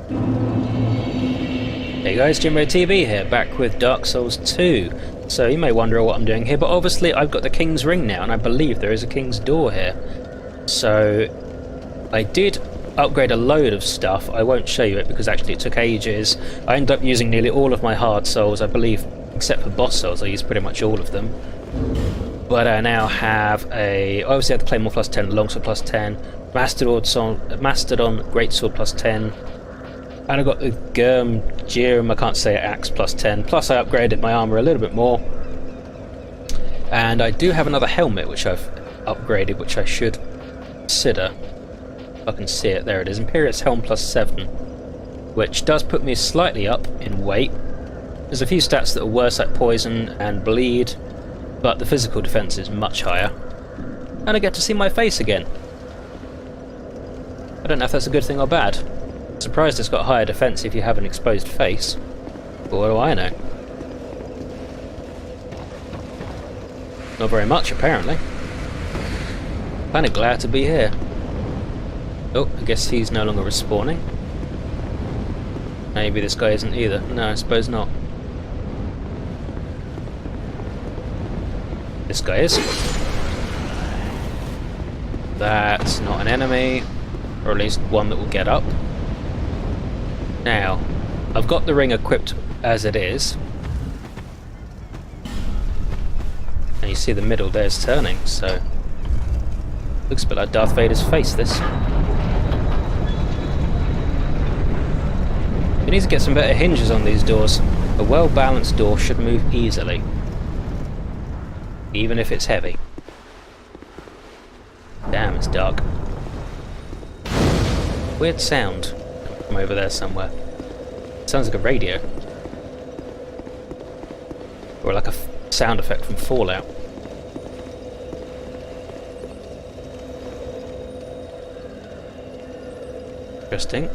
Hey guys, Jimbo TV here, back with Dark Souls 2. So you may wonder what I'm doing here, but obviously I've got the King's Ring now, and I believe there is a King's Door here. So I did upgrade a load of stuff. I won't show you it because actually it took ages. I ended up using nearly all of my hard souls, I believe, except for boss souls. I used pretty much all of them. But I now have I obviously have the Claymore plus 10, Longsword plus 10, Mastodon Greatsword plus 10, and I got the Girm, I can't say it, Axe plus 10, plus I upgraded my armour a little bit more. And I do have another helmet which I've upgraded, which I should consider. If I can see it, there it is, Imperious Helm plus 7, which does put me slightly up in weight. There's a few stats that are worse, like poison and bleed, but the physical defense is much higher. And I get to see my face again. I don't know if that's a good thing or bad. I'm surprised it's got higher defense if you have an exposed face. But what do I know? Not very much, apparently. Kinda glad to be here. Oh, I guess he's no longer respawning. Maybe this guy isn't either. No, I suppose not. This guy is. That's not an enemy, or at least one that will get up. Now, I've got the ring equipped as it is. And you see the middle there's turning, so looks a bit like Darth Vader's face, this. We need to get some better hinges on these doors. A well-balanced door should move easily, even if it's heavy. Damn, it's dark. Weird sound from over there somewhere. Sounds like a radio. Or like a sound effect from Fallout. Interesting.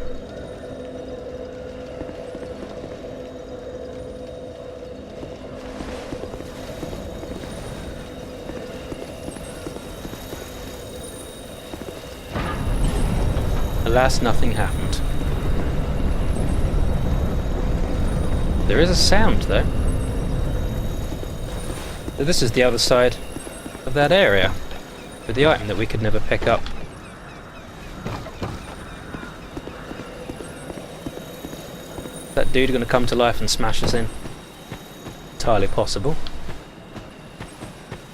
Alas, nothing happened. There is a sound, though. So this is the other side of that area, with the item that we could never pick up. Is that dude going to come to life and smash us in? Entirely possible.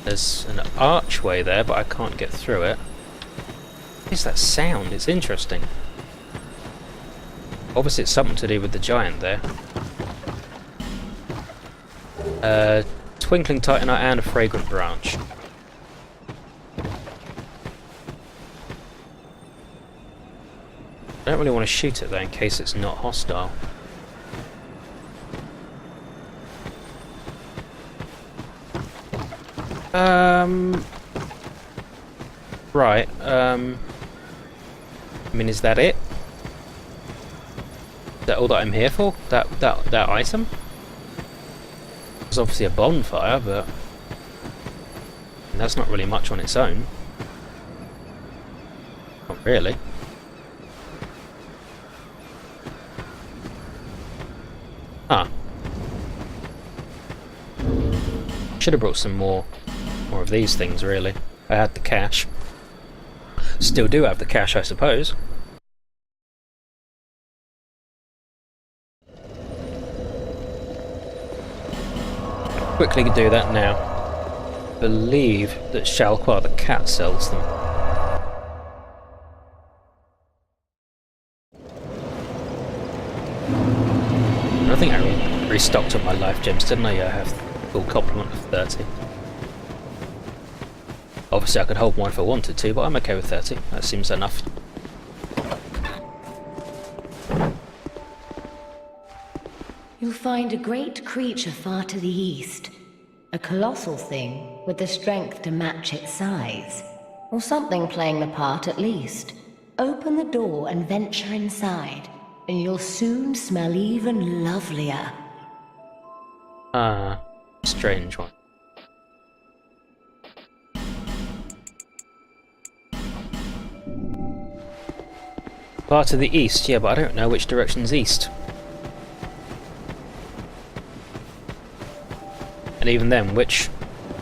There's an archway there, but I can't get through it. What is that sound? It's interesting. Obviously it's something to do with the giant there. Twinkling Titanite and a fragrant branch. I don't really want to shoot it though, in case it's not hostile. Right, I mean, is that it? Is that all that I'm here for? That item? It's obviously a bonfire, but that's not really much on its own. Not really. Ah. Should have brought some more of these things, really. I had the cash. Still do have the cash, I suppose. Quickly do that now. Believe that Shalquar the cat sells them. I think I restocked up my life gems, didn't I? Yeah, I have full complement of 30. Obviously I could hold more if I wanted to, but I'm okay with 30. That seems enough. You'll find a great creature far to the east. A colossal thing with the strength to match its size. Or something playing the part at least. Open the door and venture inside, and you'll soon smell even lovelier. Ah, strange one. Far to the east, yeah, but I don't know which direction's east. And even then, which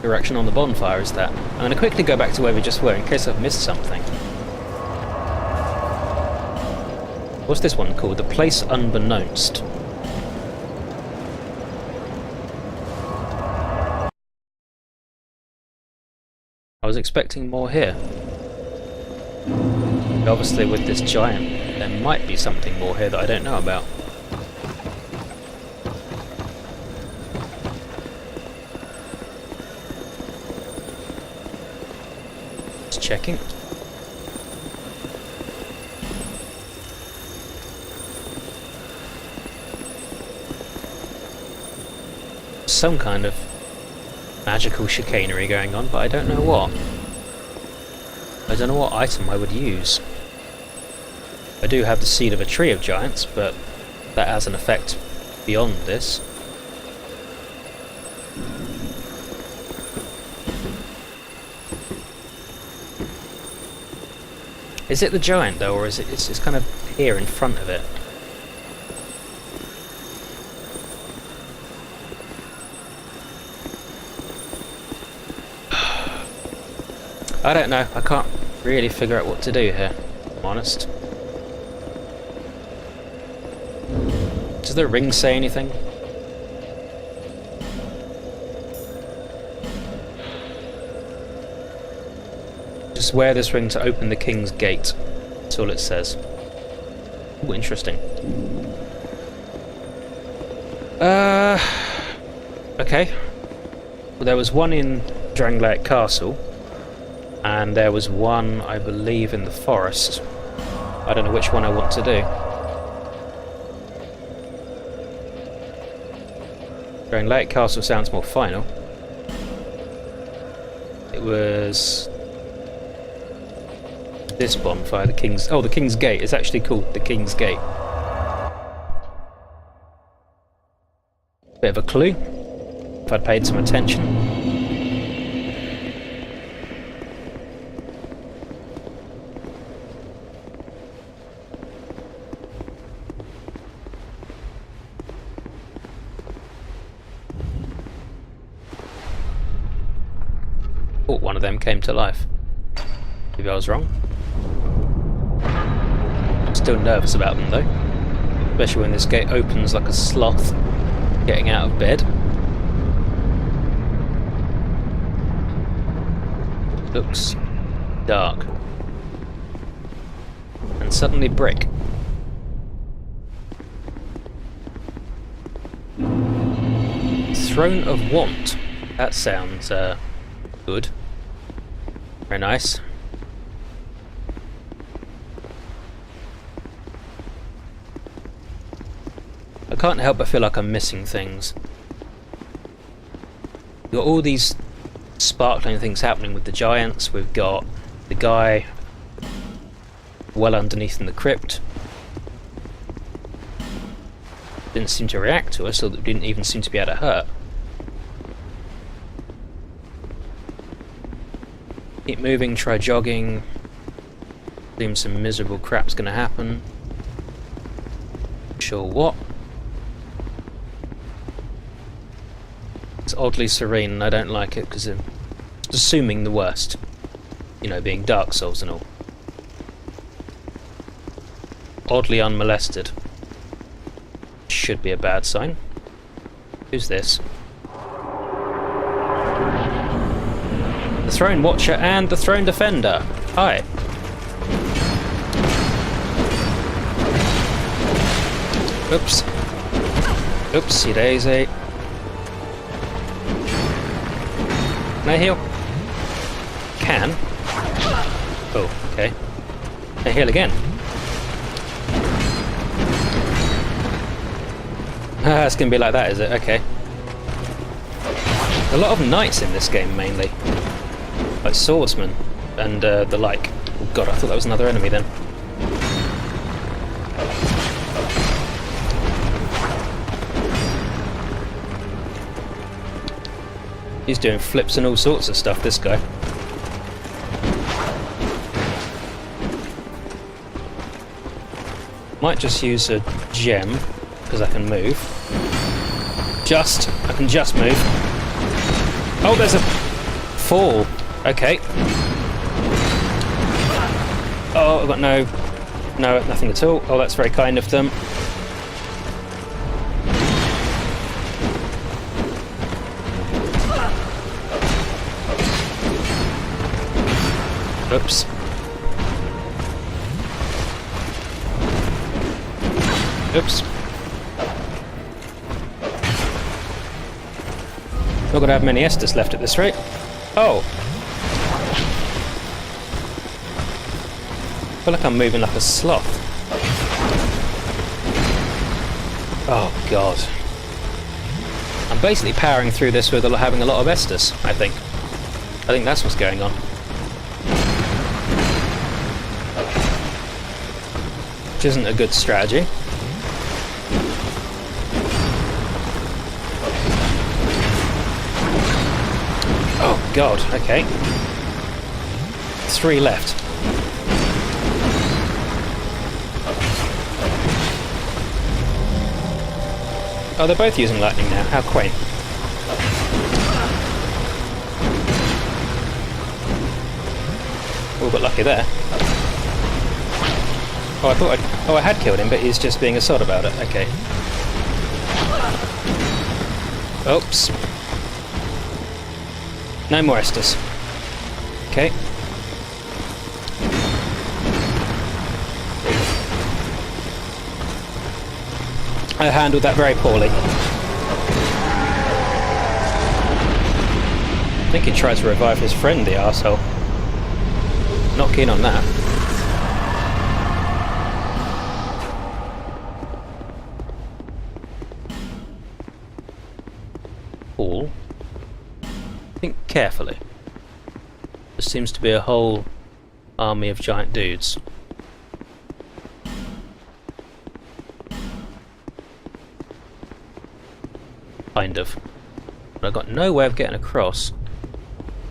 direction on the bonfire is that? I'm going to quickly go back to where we just were in case I've missed something. What's this one called? The Place Unbeknownst. I was expecting more here. Obviously with this giant, there might be something more here that I don't know about. Just checking. Some kind of magical chicanery going on, but I don't know what. I don't know what item I would use. I do have the Seed of a Tree of Giants, but that has an effect beyond this. Is it the giant though, or is it? It's kind of here in front of it. I don't know. I can't really figure out what to do here, if I'm honest. Does the ring say anything? Just wear this ring to open the king's gate. That's all it says. Ooh, interesting. Okay. Well, there was one in Drangleic Castle. And there was one, I believe, in the forest. I don't know which one I want to do. Drangleic Castle sounds more final. It was this bonfire, the King's... Oh, the King's Gate. It's actually called the King's Gate. Bit of a clue, if I'd paid some attention. Oh, one of them came to life. Maybe I was wrong. Still nervous about them though. Especially when this gate opens like a sloth getting out of bed. Looks dark. And suddenly brick. Throne of Want. That sounds good. Very nice. I can't help but feel like I'm missing things. We've got all these sparkling things happening with the giants. We've got the guy well underneath in the crypt. Didn't seem to react to us, or didn't even seem to be able to hurt. Keep moving, try jogging. Seems some miserable crap's gonna happen. Sure what. It's oddly serene and I don't like it because I'm just assuming the worst. You know, being Dark Souls and all. Oddly unmolested. Should be a bad sign. Who's this? The Throne Watcher and the Throne Defender. Hi. Oops. Oopsie daisy. Can I heal? Can. Oh, okay. Can I heal again? Ah, it's gonna be like that, is it? Okay. A lot of knights in this game, mainly. Like swordsmen and the like. Oh god, I thought that was another enemy then. He's doing flips and all sorts of stuff, this guy. Might just use a gem, because I can move. I can just move. Oh, there's a fall. Okay. Oh, I've got nothing at all. Oh, that's very kind of them. Oops. Oops. Not gonna have many Estus left at this rate. Oh. I feel like I'm moving like a sloth. Oh god. I'm basically powering through this with having a lot of Estus, I think. I think that's what's going on. Which isn't a good strategy. Oh god, okay. 3 left. Oh, they're both using lightning now. How quaint. Oh, got lucky there. Oh, I had killed him, but he's just being a sod about it. Okay. Oops. No more Estus. Okay. I handled that very poorly. I think he tried to revive his friend, the arsehole. Not keen on that. Cool. Think carefully. There seems to be a whole army of giant dudes. Kind of. But I've got no way of getting across.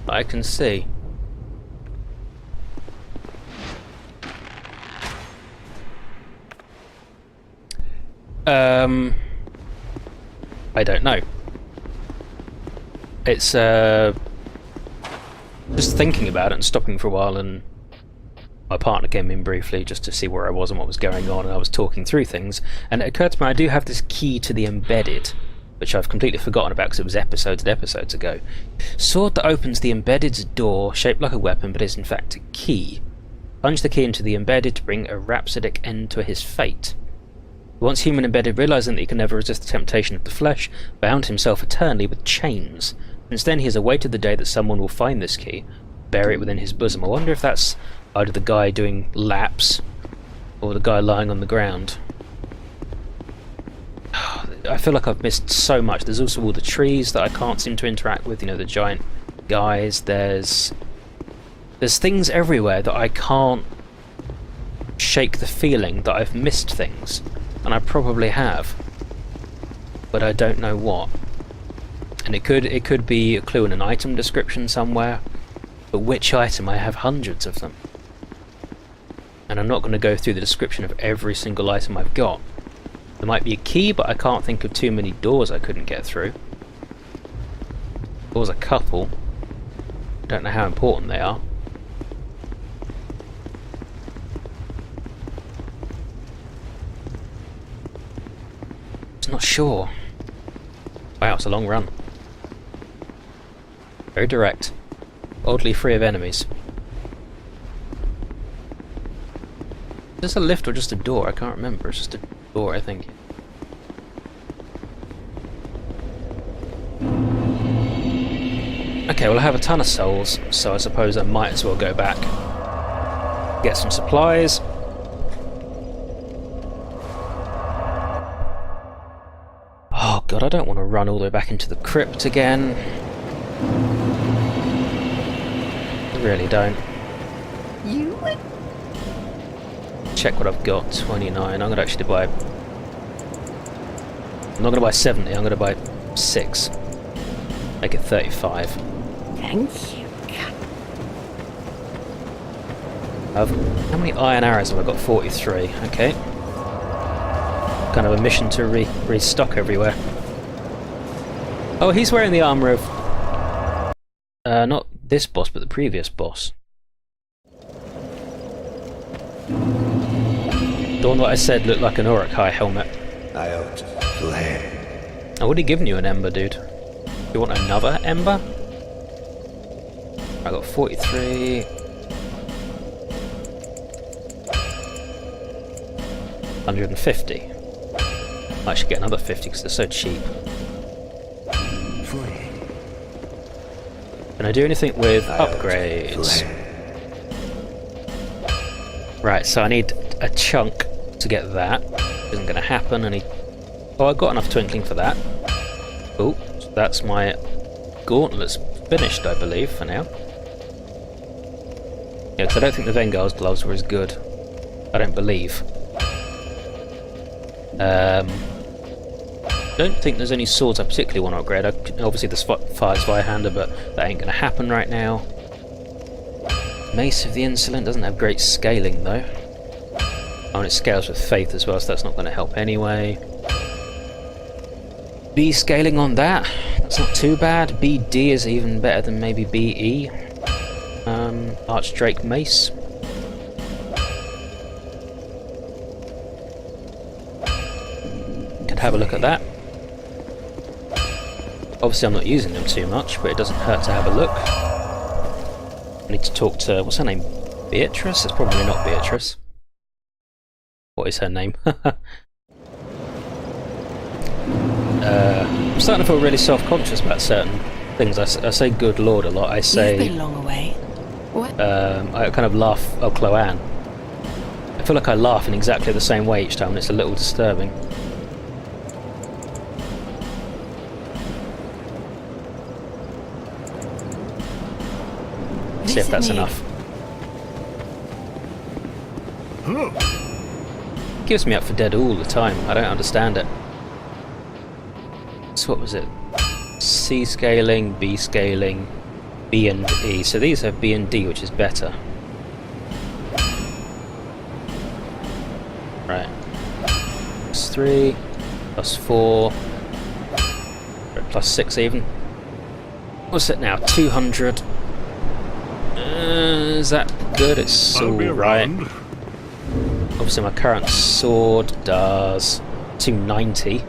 But I can see. I don't know. It's just thinking about it and stopping for a while, and my partner came in briefly just to see where I was and what was going on, and I was talking through things, and it occurred to me I do have this key to the embedded, which I've completely forgotten about because it was episodes and episodes ago. Sword that opens the embedded's door, shaped like a weapon, but is in fact a key. Plunge the key into the embedded to bring a rhapsodic end to his fate. Once human embedded, realising that he can never resist the temptation of the flesh, bound himself eternally with chains. Since then he has awaited the day that someone will find this key, bury it within his bosom. I wonder if that's either the guy doing laps, or the guy lying on the ground. I feel like I've missed so much. There's also all the trees that I can't seem to interact with, you know, the giant guys. There's things everywhere that I can't shake the feeling that I've missed things. And I probably have. But I don't know what. And it could be a clue in an item description somewhere. But which item? I have hundreds of them. And I'm not going to go through the description of every single item I've got. There might be a key, but I can't think of too many doors I couldn't get through. There's a couple. Don't know how important they are. I'm not sure. Wow, it's a long run. Very direct. Oddly free of enemies. Is this a lift or just a door? I can't remember. It's just a door, I think. Okay, well I have a ton of souls, so I suppose I might as well go back. Get some supplies. Oh god, I don't want to run all the way back into the crypt again. I really don't. You? Check what I've got. 29. I'm going to actually buy... I'm not going to buy 70, I'm going to buy 6. Make it 35. Thank you. How many iron arrows have I got? 43. Okay. kind of a mission to restock everywhere. Oh, he's wearing the armor of not this boss, but the previous boss. The one that I said looked like an Uruk-hai helmet. I would have given you an ember, dude. You want another ember? I got 43. 150. I should get another 50 because they're so cheap. Can I do anything with upgrades? Right, so I need a chunk to get that. Isn't going to happen. Oh, I got enough twinkling for that. Oh, so that's my gauntlets finished, I believe, for now. Yeah, because I don't think the Vengar's gloves were as good. I don't believe. Don't think there's any swords I particularly want to upgrade. Obviously the Fire Zweihander, but that ain't going to happen right now. Mace of the Insolent doesn't have great scaling though. Oh, and it scales with Faith as well, so that's not going to help anyway. B scaling on that, that's not too bad. BD is even better than maybe BE. Archdrake Mace. Could have a look at that. Obviously I'm not using them too much, but it doesn't hurt to have a look. I need to talk to, what's her name? Beatrice? It's probably not Beatrice. What is her name? I'm starting to feel really self-conscious about certain things. I say good lord a lot. I say... You've been long away. What? I kind of laugh, oh, Cloanne. I feel like I laugh in exactly the same way each time, and it's a little disturbing. See if that's enough. It gives me up for dead all the time. I don't understand it. So what was it? C scaling, B scaling, B and E. So these have B and D, which is better. Right. +3, +4, +6 even. What's it now? 200. Is that good? It's alright. Obviously my current sword does 290.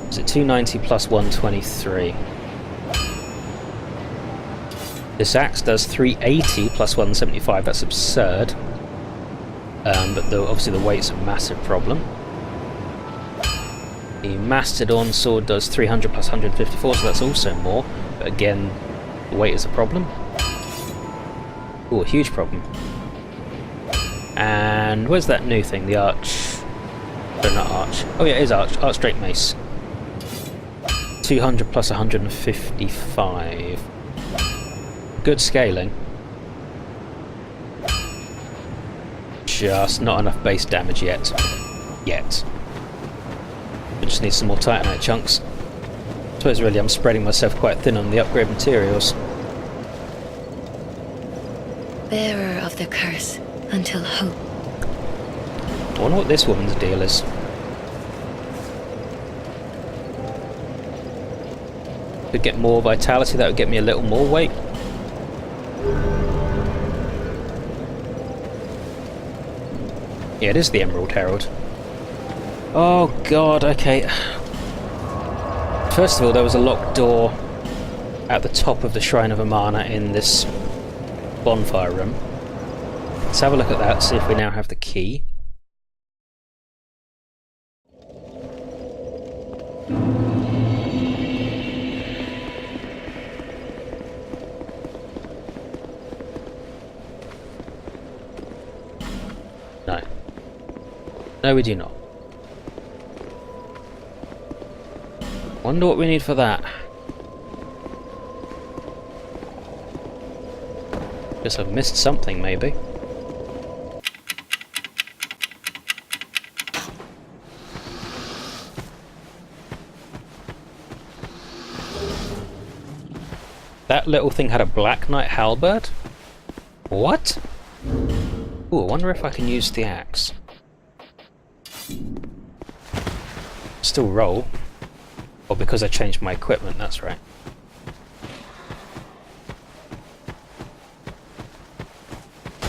Is it 290 plus 123? This axe does 380 plus 175. That's absurd. But obviously the weight's a massive problem. The Mastodon sword does 300 plus 154, so that's also more. But again, the weight is a problem. Ooh, a huge problem. And where's that new thing? The Arch... No, not Arch. Oh yeah, it is Arch. Archdrake Mace. 200 plus 155. Good scaling. Just not enough base damage yet. We just need some more Titanite chunks. I suppose really I'm spreading myself quite thin on the upgrade materials. Bearer of the curse until hope. I wonder what this woman's deal is. Could get more vitality, that would get me a little more weight. Yeah, it is the Emerald Herald. Oh god, okay. First of all, there was a locked door at the top of the Shrine of Amana in this bonfire room. Let's have a look at that, see if we now have the key. No. No, we do not. Wonder what we need for that. Guess I've missed something, maybe. That little thing had a Black Knight halberd? What? Ooh, I wonder if I can use the axe. Still roll. Or because I changed my equipment, that's right.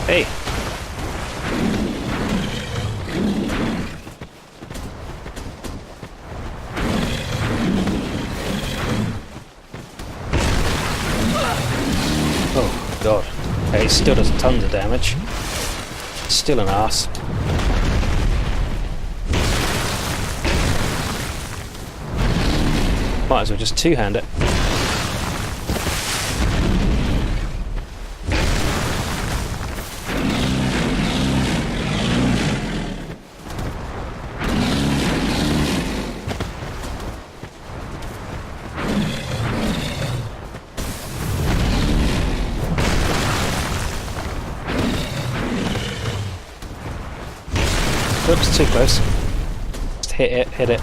Hey! Oh god. Okay, he still does tons of damage. Still an arse. Might as well just two-hand it. Oops, too close. Just hit it, hit it.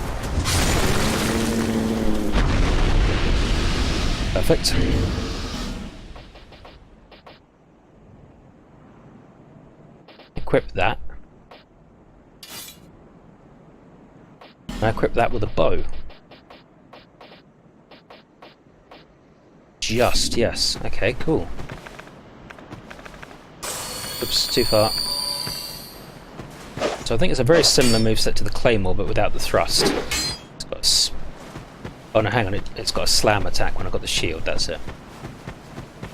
Perfect. Equip that. I equip that with a bow. Just, yes. Okay, cool. Oops, too far. So I think it's a very similar moveset to the Claymore, but without the thrust. It's got a oh no, hang on, it's got a slam attack when I've got the shield, that's it.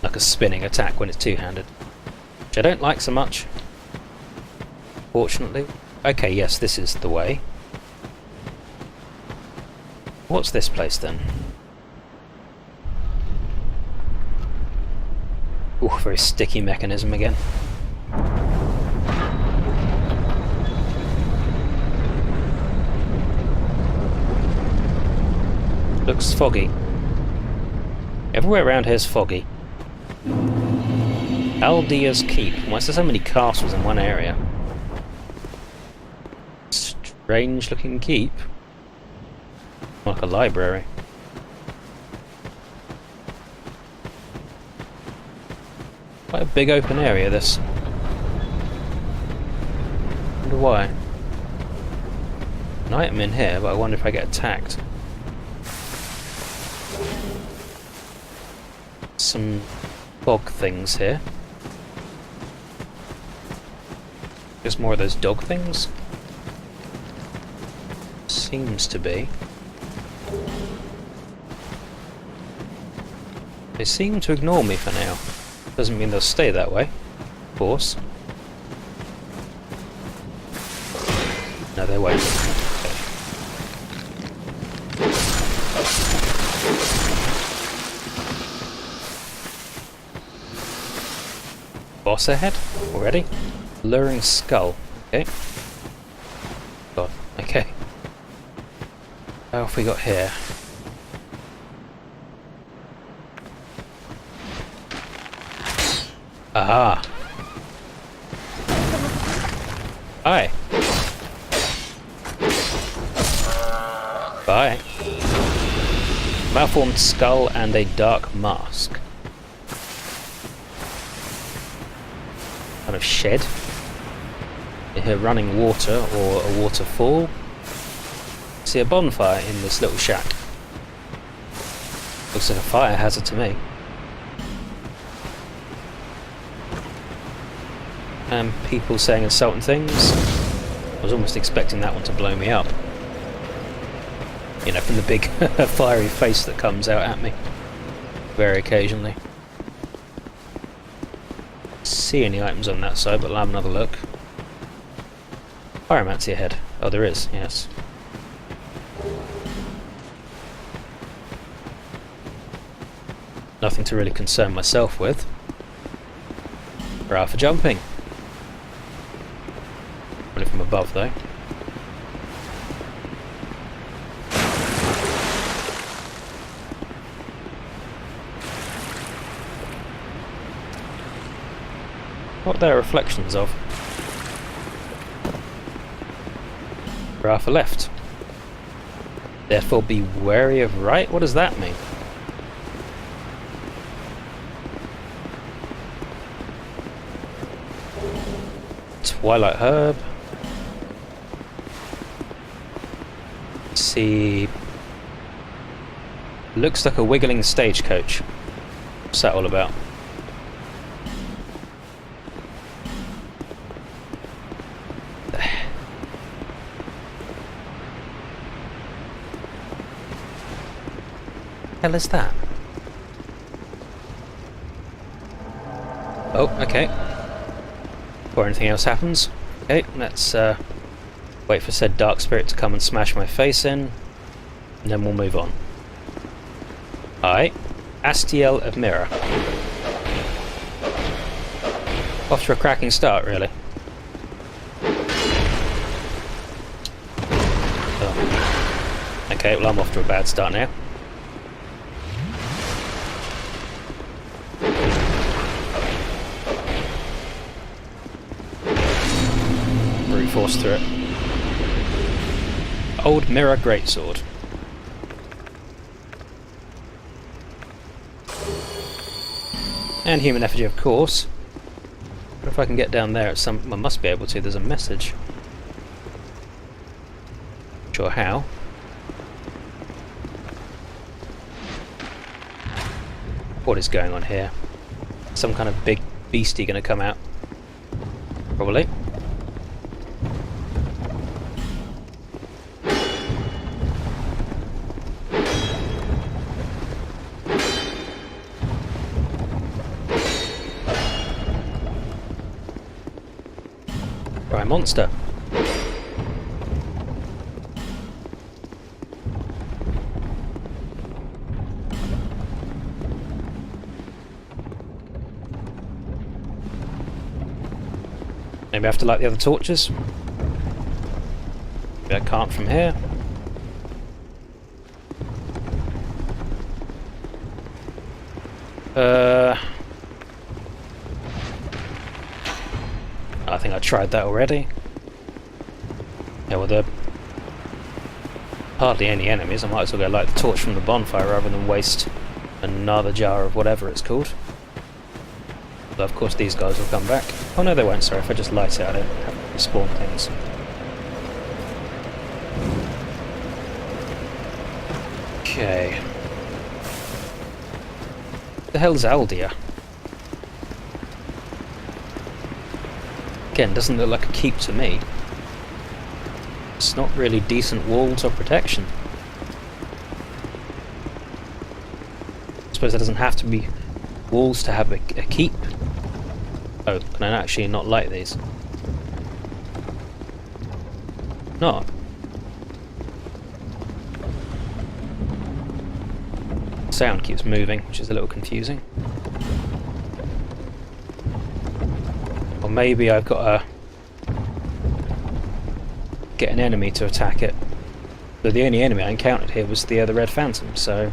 Like a spinning attack when it's two-handed. Which I don't like so much. Fortunately. Okay, yes, this is the way. What's this place then? Ooh, very sticky mechanism again. Looks foggy. Everywhere around here is foggy. Aldea's Keep. Why is there so many castles in one area? Strange looking keep. Like a library. Quite a big open area, this. Wonder why. An item in here, but I wonder if I get attacked. Some bog things here. There's more of those dog things? Seems to be. They seem to ignore me for now. Doesn't mean they'll stay that way, of course. No, they won't. Boss ahead already? Luring skull. Okay. God. Okay. What have we got here? Aha! Hi. Bye. Malformed skull and a dark mask. Kind of shed. You hear running water or a waterfall. See a bonfire in this little shack. Looks like a fire hazard to me. And people saying insulting things. I was almost expecting that one to blow me up. You know, from the big fiery face that comes out at me. Very occasionally. See any items on that side, but I'll have another look. Pyromancy ahead. Oh, there is, yes. Nothing to really concern myself with. Hurrah for jumping. Only from above, though. What are their reflections of? Hurrah for left. Therefore be wary of right? What does that mean? Twilight Herb. See, looks like a wiggling stagecoach. What's that all about? Hell is that? Oh, okay. Before anything else happens. Okay, let's wait for said dark spirit to come and smash my face in, and then we'll move on. Alright. Astiel of Mirror. Off to a cracking start, really. Oh. Okay, well I'm off to a bad start now. Force through it. Old Mirror Greatsword. And human effigy, of course. But if I can get down there at some... I must be able to. There's a message. Not sure how. What is going on here? Some kind of big beastie gonna come out. Probably. Monster. Maybe I have to light the other torches. Maybe I can't from here. I think I tried that already. Yeah, well, there are hardly any enemies. I might as well go light the torch from the bonfire rather than waste another jar of whatever it's called. But of course these guys will come back. Oh no, they won't, sorry. If I just light it, I don't have to spawn things. Okay. What the hell's Aldia? Again, doesn't look like a keep to me. It's not really decent walls or protection. I suppose there doesn't have to be walls to have a keep. Oh, can I actually not light these? No. Sound keeps moving, which is a little confusing. Or maybe I've got to get an enemy to attack it. But the only enemy I encountered here was the Red Phantom, so...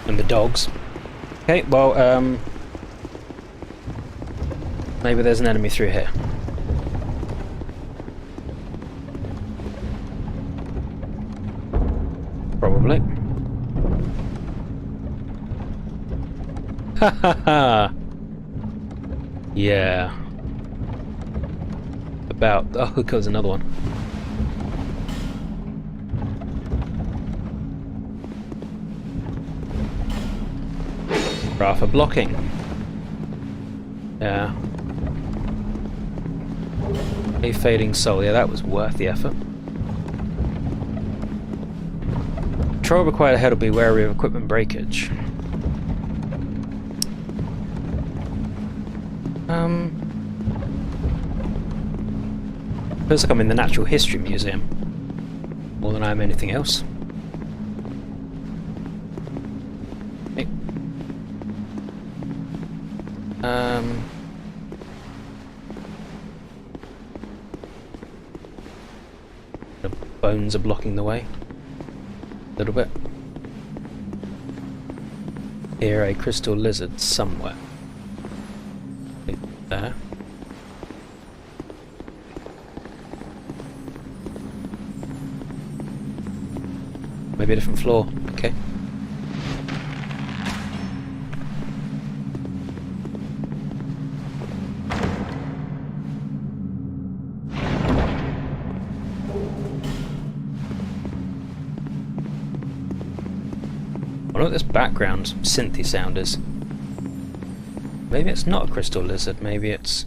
And the dogs. Okay, well, maybe there's an enemy through here. Probably. Ha ha ha! Yeah. About... Oh, here goes another one. Right, for blocking. Yeah. A fading soul. Yeah, that was worth the effort. Control required ahead will be wary of equipment breakage. Feels like I'm in the Natural History Museum more than I am anything else. Okay. The bones are blocking the way a little bit. Here, a crystal lizard somewhere. There. Maybe a different floor. Okay. wonder what this background synthy sound is. Maybe it's not a crystal lizard, maybe it's...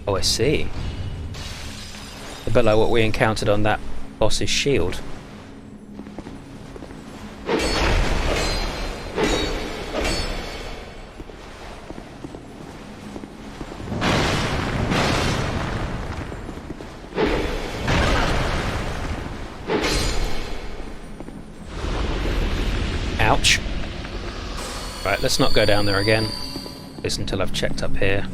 Oh, I see. A bit like what we encountered on that boss's shield. Ouch. Right, let's not go down there again. At least until I've checked up here.